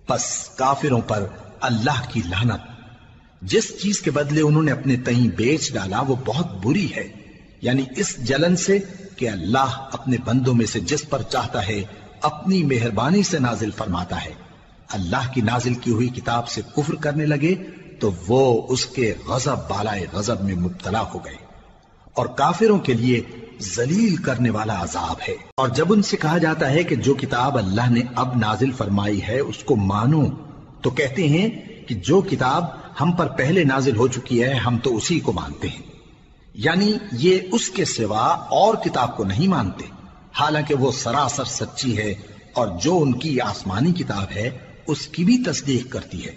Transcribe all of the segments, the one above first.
پس کافروں پر اللہ کی لعنت۔ جس چیز کے بدلے انہوں نے اپنے تئیں بیچ ڈالا وہ بہت بری ہے، یعنی اس جلن سے کہ اللہ اپنے بندوں میں سے جس پر چاہتا ہے اپنی مہربانی سے نازل فرماتا ہے۔ اللہ کی نازل کی ہوئی کتاب سے کفر کرنے لگے تو وہ اس کے غضب بالائے غضب میں مبتلا ہو گئے، اور کافروں کے لیے ذلیل کرنے والا عذاب ہے۔ اور جب ان سے کہا جاتا ہے کہ جو کتاب اللہ نے اب نازل فرمائی ہے اس کو مانو، تو کہتے ہیں کہ جو کتاب ہم پر پہلے نازل ہو چکی ہے ہم تو اسی کو مانتے ہیں، یعنی یہ اس کے سوا اور کتاب کو نہیں مانتے، حالانکہ وہ سراسر سچی ہے، اور جو ان کی آسمانی کتاب ہے اس کی بھی تصدیق کرتی ہے۔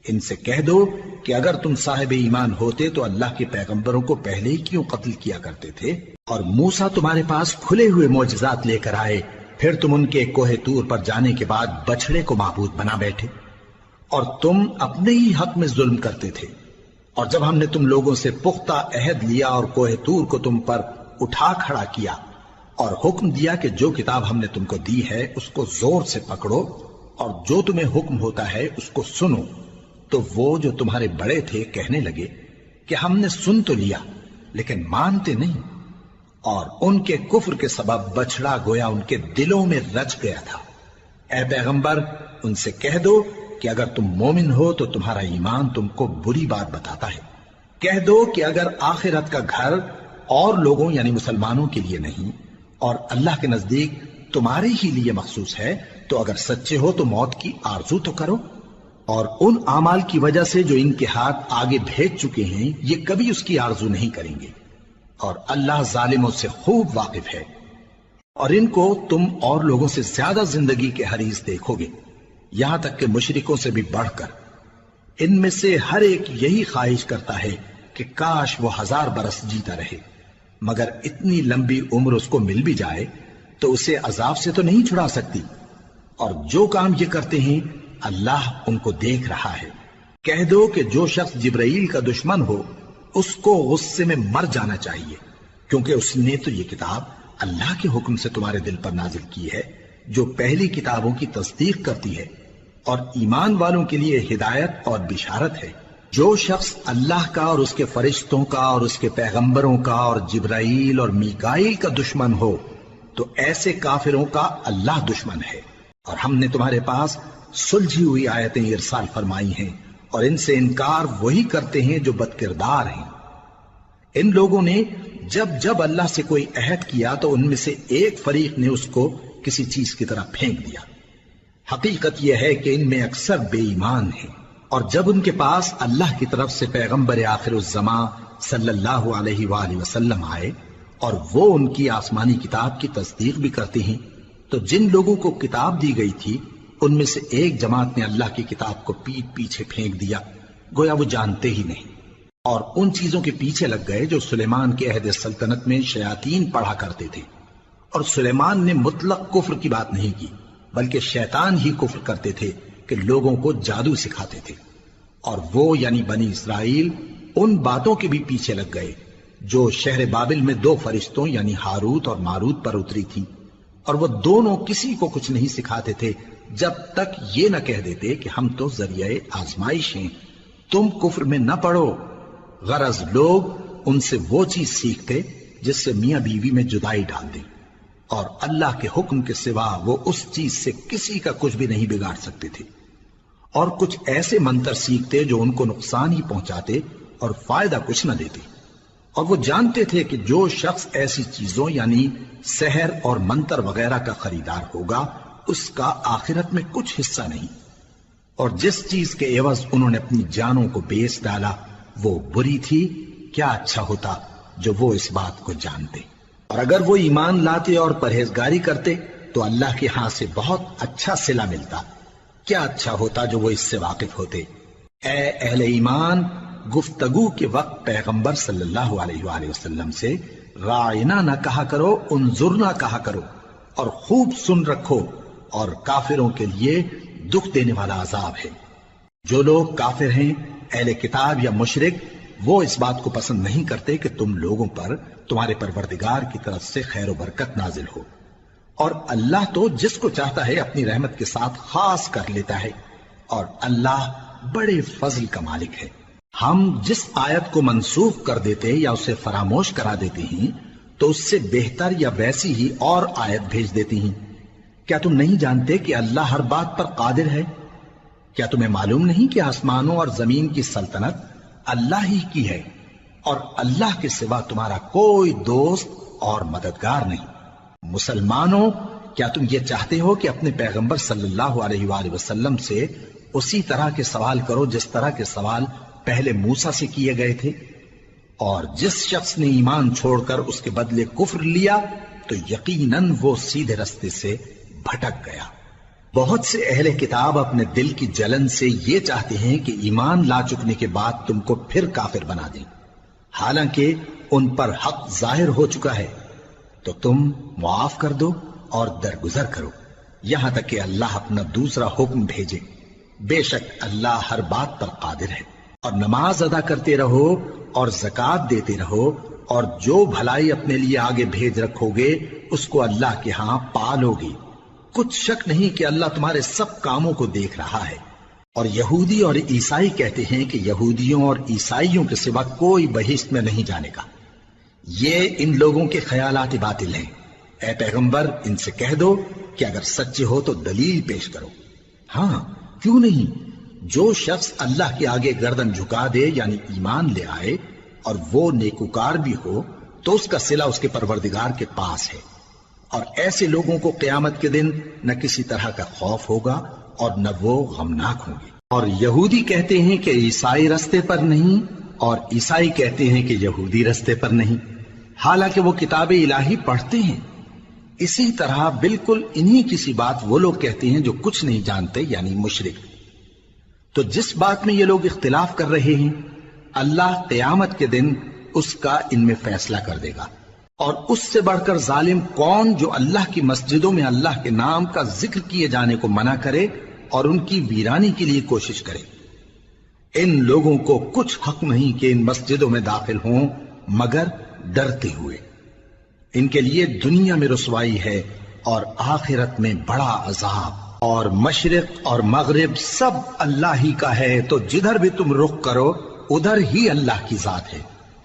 ان سے کہہ دو کہ اگر تم صاحب ایمان ہوتے تو اللہ کے پیغمبروں کو پہلے ہی کیوں قتل کیا کرتے تھے؟ اور موسیٰ تمہارے پاس کھلے ہوئے معجزات لے کر آئے، پھر تم ان کے کوہ طور پر جانے کے بعد بچڑے کو معبود بنا بیٹھے، اور تم اپنے ہی حق میں ظلم کرتے تھے۔ اور جب ہم نے تم لوگوں سے پختہ عہد لیا اور کوہ طور کو تم پر اٹھا کھڑا کیا اور حکم دیا کہ جو کتاب ہم نے تم کو دی ہے اس کو زور سے پکڑو اور جو تمہیں حکم ہوتا ہے اس کو سنو، تو وہ جو تمہارے بڑے تھے کہنے لگے کہ ہم نے سن تو لیا لیکن مانتے نہیں، اور ان کے کفر کے سبب بچڑا گویا ان کے دلوں میں رچ گیا تھا۔ اے پیغمبر ان سے کہہ دو کہ اگر تم مومن ہو تو تمہارا ایمان تم کو بری بات بتاتا ہے۔ کہہ دو کہ اگر آخرت کا گھر اور لوگوں یعنی مسلمانوں کے لیے نہیں اور اللہ کے نزدیک تمہارے ہی لیے مخصوص ہے تو اگر سچے ہو تو موت کی آرزو تو کرو، اور ان اعمال کی وجہ سے جو ان کے ہاتھ آگے بھیج چکے ہیں یہ کبھی اس کی آرزو نہیں کریں گے، اور اللہ ظالموں سے خوب واقف ہے۔ اور ان کو تم اور لوگوں سے زیادہ زندگی کے حریص دیکھو گے، یہاں تک کہ مشرکوں سے بھی بڑھ کر۔ ان میں سے ہر ایک یہی خواہش کرتا ہے کہ کاش وہ 1000 برس جیتا رہے، مگر اتنی لمبی عمر اس کو مل بھی جائے تو اسے عذاب سے تو نہیں چھڑا سکتی، اور جو کام یہ کرتے ہیں اللہ ان کو دیکھ رہا ہے۔ کہہ دو کہ جو شخص جبرائیل کا دشمن ہو اس کو غصے میں مر جانا چاہیے، کیونکہ اس نے تو یہ کتاب اللہ کے حکم سے تمہارے دل پر نازل کی ہے جو پہلی کتابوں کی تصدیق کرتی ہے، اور ایمان والوں کے لیے ہدایت اور بشارت ہے۔ جو شخص اللہ کا اور اس کے فرشتوں کا اور اس کے پیغمبروں کا اور جبرائیل اور میکائیل کا دشمن ہو تو ایسے کافروں کا اللہ دشمن ہے۔ اور ہم نے تمہارے پاس سلجھی ہوئی آیتیں ارسال فرمائی ہیں، اور ان سے انکار وہی کرتے ہیں جو بد کردار ہیں۔ ان لوگوں نے جب جب اللہ سے کوئی عہد کیا تو ان میں سے ایک فریق نے اس کو کسی چیز کی طرح پھینک دیا۔ حقیقت یہ ہے کہ ان میں اکثر بے ایمان ہیں، اور جب ان کے پاس اللہ کی طرف سے پیغمبر آخر الزماں صلی اللہ علیہ وآلہ وسلم آئے اور وہ ان کی آسمانی کتاب کی تصدیق بھی کرتے ہیں، تو جن لوگوں کو کتاب دی گئی تھی ان میں سے ایک جماعت نے اللہ کی کتاب کو پیٹ پیچھے پھینک دیا، گویا وہ جانتے ہی نہیں، اور ان چیزوں کے پیچھے لگ گئے جو سلیمان کے عہد سلطنت میں شیاطین پڑھا کرتے تھے۔ اور سلیمان نے مطلق کفر کی بات نہیں کی، بلکہ شیطان ہی کفر کرتے تھے کہ لوگوں کو جادو سکھاتے تھے، اور وہ یعنی بنی اسرائیل ان باتوں کے بھی پیچھے لگ گئے جو شہر بابل میں 2 فرشتوں یعنی ہاروت اور ماروت پر اتری تھی، اور وہ دونوں کسی کو کچھ نہیں سکھاتے تھے جب تک یہ نہ کہہ دیتے کہ ہم تو ذریعہ آزمائش ہیں، تم کفر میں نہ پڑو۔ غرض لوگ ان سے وہ چیز سیکھتے جس سے میاں بیوی میں جدائی ڈال دیں، اور اللہ کے حکم کے سوا وہ اس چیز سے کسی کا کچھ بھی نہیں بگاڑ سکتے تھے، اور کچھ ایسے منتر سیکھتے جو ان کو نقصان ہی پہنچاتے اور فائدہ کچھ نہ دیتے، اور وہ جانتے تھے کہ جو شخص ایسی چیزوں یعنی سحر اور منتر وغیرہ کا خریدار ہوگا اس کا آخرت میں کچھ حصہ نہیں، اور جس چیز کے عوض انہوں نے اپنی جانوں کو بیچ ڈالا وہ بری تھی، کیا اچھا ہوتا جو وہ اس بات کو جانتے۔ اور اگر وہ ایمان لاتے اور پرہیزگاری کرتے تو اللہ کے ہاں سے بہت اچھا صلہ ملتا، کیا اچھا ہوتا جو وہ اس سے واقف ہوتے۔ اے اہل ایمان، گفتگو کے وقت پیغمبر صلی اللہ علیہ وآلہ وسلم سے رائنا نہ کہا کرو، انظرنا کہا کرو، اور خوب سن رکھو، اور کافروں کے لیے دکھ دینے والا عذاب ہے۔ جو لوگ کافر ہیں، اہل کتاب یا مشرک، وہ اس بات کو پسند نہیں کرتے کہ تم لوگوں پر تمہارے پروردگار کی طرف سے خیر و برکت نازل ہو، اور اللہ تو جس کو چاہتا ہے اپنی رحمت کے ساتھ خاص کر لیتا ہے، اور اللہ بڑے فضل کا مالک ہے۔ ہم جس آیت کو منسوخ کر دیتے یا اسے فراموش کرا دیتے ہیں تو اس سے بہتر یا ویسی ہی اور آیت بھیج دیتی ہیں۔ کیا تم نہیں جانتے کہ اللہ ہر بات پر قادر ہے؟ کیا تمہیں معلوم نہیں کہ آسمانوں اور زمین کی سلطنت اللہ ہی کی ہے اور اللہ کے سوا تمہارا کوئی دوست اور مددگار نہیں؟ مسلمانوں، کیا تم یہ چاہتے ہو کہ اپنے پیغمبر صلی اللہ علیہ وآلہ وسلم سے اسی طرح کے سوال کرو جس طرح کے سوال پہلے موسیٰ سے کیے گئے تھے؟ اور جس شخص نے ایمان چھوڑ کر اس کے بدلے کفر لیا تو یقیناً وہ سیدھے رستے سے بھٹک گیا۔ بہت سے اہل کتاب اپنے دل کی جلن سے یہ چاہتے ہیں کہ ایمان لا چکنے کے بعد تم کو پھر کافر بنا دیں، حالانکہ ان پر حق ظاہر ہو چکا ہے۔ تو تم معاف کر دو اور درگزر کرو یہاں تک کہ اللہ اپنا دوسرا حکم بھیجے۔ بے شک اللہ ہر بات پر قادر ہے۔ اور نماز ادا کرتے رہو اور زکوٰۃ دیتے رہو، اور جو بھلائی اپنے لیے آگے بھیج رکھو گے اس کو اللہ کے ہاں پالو گے۔ کچھ شک نہیں کہ اللہ تمہارے سب کاموں کو دیکھ رہا ہے۔ اور یہودی اور عیسائی کہتے ہیں کہ یہودیوں اور عیسائیوں کے سوا کوئی بہشت میں نہیں جانے کا۔ یہ ان لوگوں کے خیالات باطل ہیں۔ اے پیغمبر، ان سے کہہ دو کہ اگر سچے ہو تو دلیل پیش کرو۔ ہاں، کیوں نہیں؟ جو شخص اللہ کے آگے گردن جھکا دے یعنی ایمان لے آئے اور وہ نیکوکار بھی ہو تو اس کا صلہ اس کے پروردگار کے پاس ہے۔ اور ایسے لوگوں کو قیامت کے دن نہ کسی طرح کا خوف ہوگا اور نہ وہ غمناک ہوں گے۔ اور یہودی کہتے ہیں کہ عیسائی رستے پر نہیں، اور عیسائی کہتے ہیں کہ یہودی رستے پر نہیں، حالانکہ وہ کتاب الہی پڑھتے ہیں۔ اسی طرح بالکل انہی کسی بات وہ لوگ کہتے ہیں جو کچھ نہیں جانتے یعنی مشرک۔ تو جس بات میں یہ لوگ اختلاف کر رہے ہیں اللہ قیامت کے دن اس کا ان میں فیصلہ کر دے گا۔ اور اس سے بڑھ کر ظالم کون جو اللہ کی مسجدوں میں اللہ کے نام کا ذکر کیے جانے کو منع کرے اور ان کی ویرانی کے لیے کوشش کرے۔ ان لوگوں کو کچھ حق نہیں کہ ان مسجدوں میں داخل ہوں مگر ڈرتے ہوئے۔ ان کے لیے دنیا میں رسوائی ہے اور آخرت میں بڑا عذاب۔ اور مشرق اور مغرب سب اللہ ہی کا ہے، تو جدھر بھی تم رخ کرو ادھر ہی اللہ کی ذات ہے۔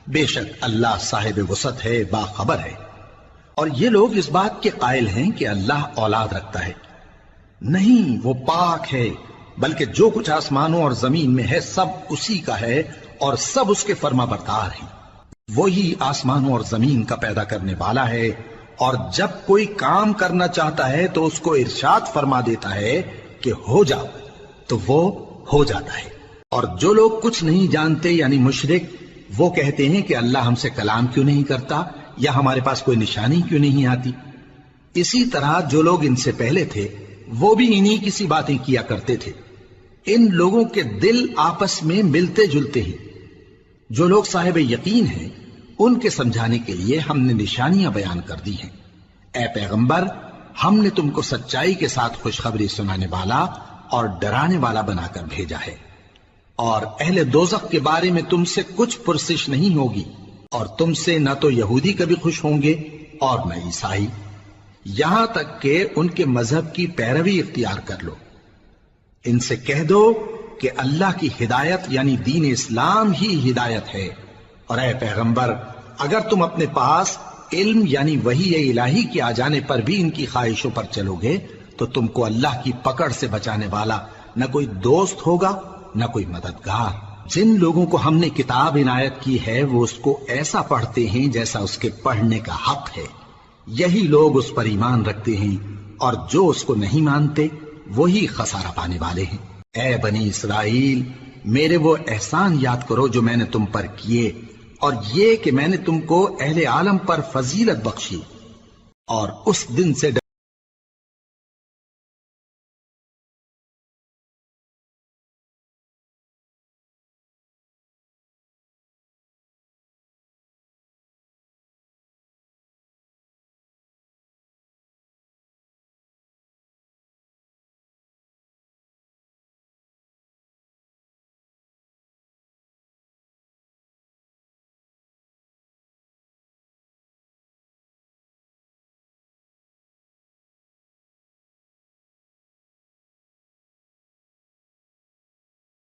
بے شک اللہ صاحب وسعت ہے، باخبر ہے۔ اور یہ لوگ اس بات کے قائل ہیں کہ اللہ اولاد رکھتا ہے۔ نہیں، وہ پاک ہے، بلکہ جو کچھ آسمانوں اور زمین میں ہے سب اسی کا ہے اور سب اس کے فرما بردار ہیں۔ وہی آسمانوں اور زمین کا پیدا کرنے والا ہے، اور جب کوئی کام کرنا چاہتا ہے تو اس کو ارشاد فرما دیتا ہے کہ ہو جاؤ، تو وہ ہو جاتا ہے۔ اور جو لوگ کچھ نہیں جانتے یعنی مشرک، وہ کہتے ہیں کہ اللہ ہم سے کلام کیوں نہیں کرتا یا ہمارے پاس کوئی نشانی کیوں نہیں آتی۔ اسی طرح جو لوگ ان سے پہلے تھے وہ بھی انہی کسی باتیں کیا کرتے تھے۔ ان لوگوں کے دل آپس میں ملتے جلتے ہیں۔ جو لوگ صاحب یقین ہیں ان کے سمجھانے کے لیے ہم نے نشانیاں بیان کر دی ہیں۔ اے پیغمبر، ہم نے تم کو سچائی کے ساتھ خوشخبری سنانے والا اور ڈرانے والا بنا کر بھیجا ہے۔ اور اہل دوزخ کے بارے میں تم سے کچھ پرسش نہیں ہوگی، اور تم سے نہ تو یہودی کبھی خوش ہوں گے اور نہ عیسائی، یہاں تک کہ ان کے مذہب کی پیروی اختیار کر لو۔ ان سے کہہ دو کہ اللہ کی ہدایت یعنی دین اسلام ہی ہدایت ہے۔ اور اے پیغمبر، اگر تم اپنے پاس علم یعنی وحی الہی کے آ جانے پر بھی ان کی خواہشوں پر چلو گے تو تم کو اللہ کی پکڑ سے بچانے والا نہ کوئی دوست ہوگا نہ کوئی مددگار۔ جن لوگوں کو ہم نے کتاب عنایت کی ہے وہ اس کو ایسا پڑھتے ہیں جیسا اس کے پڑھنے کا حق ہے، یہی لوگ اس پر ایمان رکھتے ہیں، اور جو اس کو نہیں مانتے وہی خسارہ پانے والے ہیں۔ اے بنی اسرائیل، میرے وہ احسان یاد کرو جو میں نے تم پر کیے، اور یہ کہ میں نے تم کو اہل عالم پر فضیلت بخشی، اور اس دن سے